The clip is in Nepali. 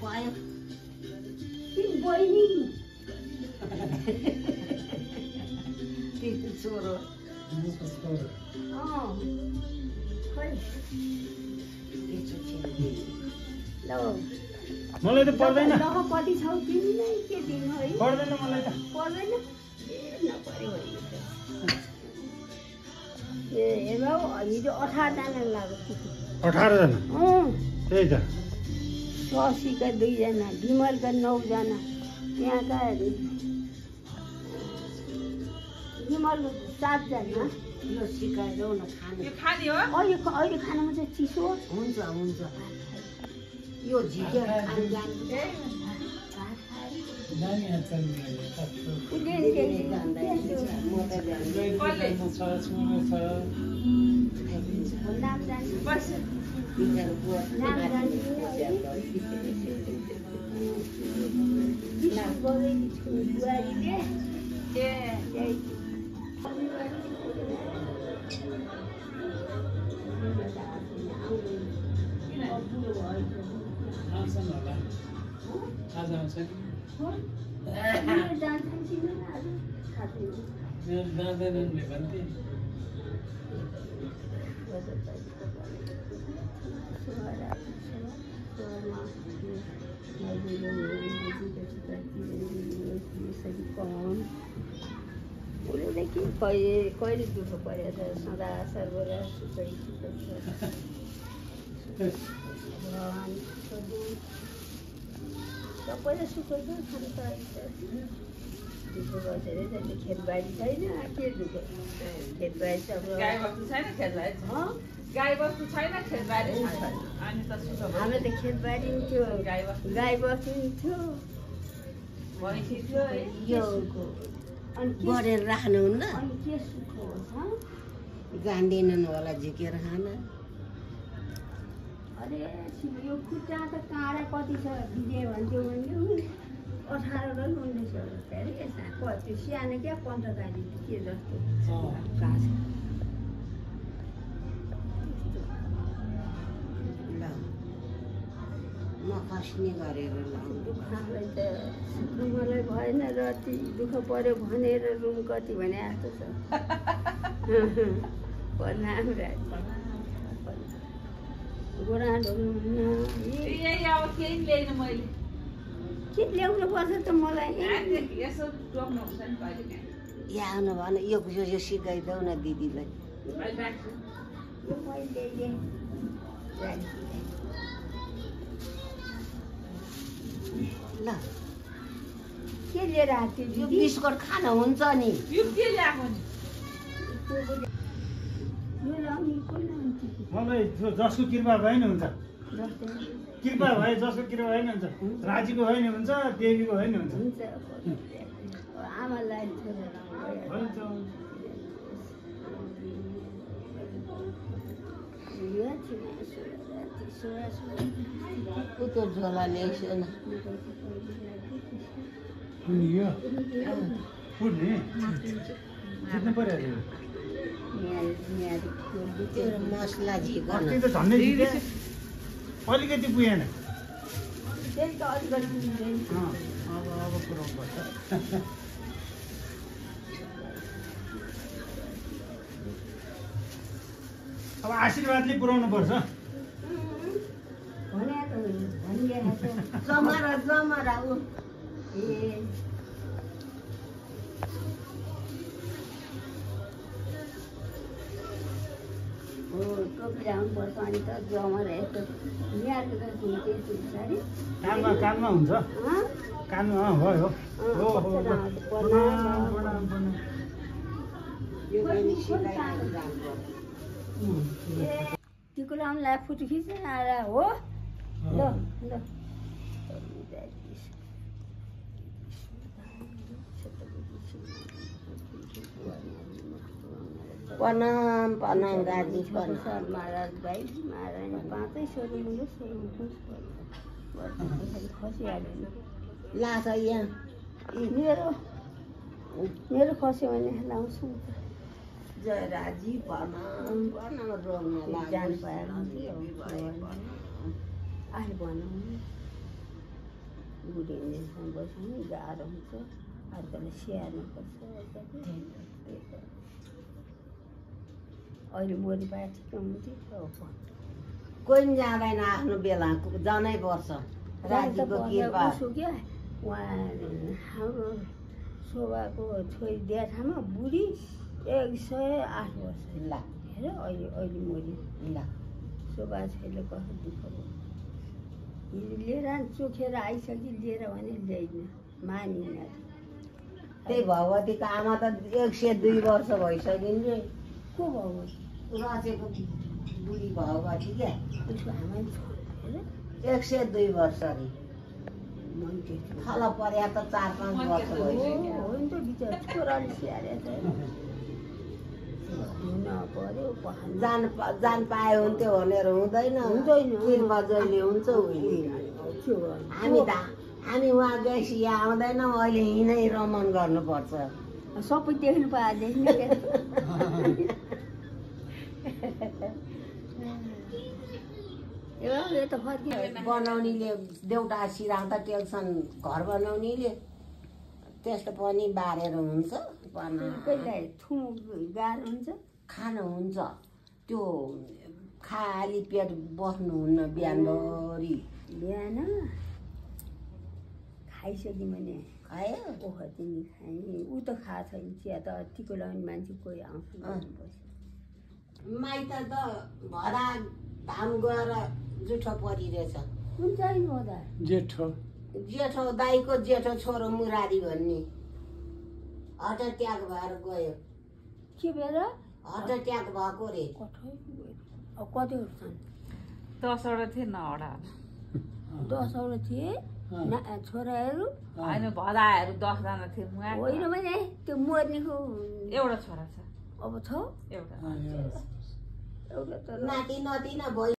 पायो बहिनी छोरो मलाई त पर्दैन कति छौ तिमी नै के दिनु है पर्दैन मलाई त पर्दैन नपर्यो ए हेरौ हिजो 18 जना लाग्यो 18 जना त्यही त शशीका 2 जना विमलका 9 जना त्यहाँका विमल 7 जना यो सिकाइदेऊ न खाने अहिले खानामा चाहिँ चिसो हुन्छ यो झिकेर खानु जान्छ नाम जान्छु कहिले दुःख परेछ सदा सर्वदा सुखै सबैले सुख छ दुःख बसेर चाहिँ खेतबारी छैन के दुःख खेतबारी सब गाईबस्तु छैन खेतबारी अनि त हाम्रो त खेतबारी पनि थियो गाईबस्तु पनि थियो भैँसी थियो यो गरेर राख्नुहुन्न अनि के सुख हुन्छ जान्दैनन् होला झिकेर खान अरे यो खुट्टा त काँडा कति छ दिदे भन्थ्यो भने 18 र 19 अरे त्यो सानो क्या पन्तकारी के जस्तो घाँस नखस्ने गरेर दुःखलाई त मलाई भएन रति दुःख पर्यो भनेर रुम कति भने जस्तो छ प्रणाम गोराहरू के ल्याउनु पर्छ त मलाई यसो टोक्नुहुन्छ नि कहिले यहाँ आउनु भन यो सिकाइदेऊ न दिदीलाई यो मैले ल के लिएर आएको यो बिस्कुट खान हुन्छ नि यो के ल्याएको नि मलाई जसको कृपा भयो नि हुन्छ कृपा भयो जसको कृपा भयो नि हुन्छ राजीको भयो नि हुन्छ देवीको भयो नि हुन्छ आमालाई कुकुर झोला ल्याइस न मसला झिकन अलिकति पुगेन त्यही त अलिकति अब पुऱ्याउनु पर्छ अब आशीर्वादले पुऱ्याउनु पर्छ जमरा टोपी ल्याउनुपर्छ अनि त जमरा यस्तो यहाँको त त्यस्तो हुन्छ अरे कानमा हुन्छ कानमा भयो त्यो लामलाई फोटो खिच्न आएर हो ल ल प्रणाम प्रणाम गाजी महाराज भाइ महारानी 5 छोरी मुलो खसिहाल्यो लाछ यहाँ मेरो खस्यो भने लाउँछु जय राजी प्रणाम प्रणाम रोग जान पाएर आफू बनाउनु बुढी इन्जेक्सन बस्नु गाह्रो हुन्छ अर्कोले स्याहार्नुपर्छ अहिले मोरी पाए ठिक हुन्थ्यो कोही पनि जाँदैन आफ्नो बेला जानै पर्छ राजीको कृपा क्या उहाँ हाम्रो शोभाको छोरी देखामा बुढी 108 वर्ष ल हेर अहिले मोरी ल शोभा छोरीले कस्तो दुःख भयो लिएर चोखेर आइसकि लिएर भने ल्याइदिन मानिन त्यही भगवतीको आमा त 102 वर्ष भइसकिन् रे को भगवती रचेको बुढी भगवती क्या उसको आमा हेर 102 वर्ष अरे मान्छे थल पर्या त 4-5 वर्ष भइसक्यो हो नि त बिचार छोराले स्याहारेको छ हुन पर्यो जान पाए हुन्थ्यो भनेर हुँदैन कृपा जहिले हुन्छ हामी उहाँ गएपछि यहाँ आउँदैनौँ अहिले हिँडै रमन गर्नुपर्छ सबै देख्नु पाएदेखि यो त फर्कियो बनाउनेले देउटा सिराउँदा टेल्छन् घर बनाउनेले त्यस्तो पनि बारेर हुन्छ कसलाई थु गाह्रो हुन्छ खानु हुन्छ त्यो खाली पेट बस्नुहुन्न बिहानभरि बिहान खाइसक्यो भने खायो ओहो तिमी खाएँ ऊ त खाएको छैन चिया त टिको लगाउने मान्छे कोही आउँछ माइत त भरा धाम गएर जुठो परिरहेछ कुन चाहिँ होदा जेठो दाईको जेठो छोरो मुरारी भन्ने हार्ट एट्याक भएर गयो के भएर हार्ट एट्याक भएको रे कतिवटा छन् 10 वटा थिए 9 वटा 10 वटा थिए छोराहरू होइन भदाहरू 10 जना थिए होइन भने त्यो मर्नेको एउटा छोरा छ अब छ एउटा एउटा त नाति नतिना भयो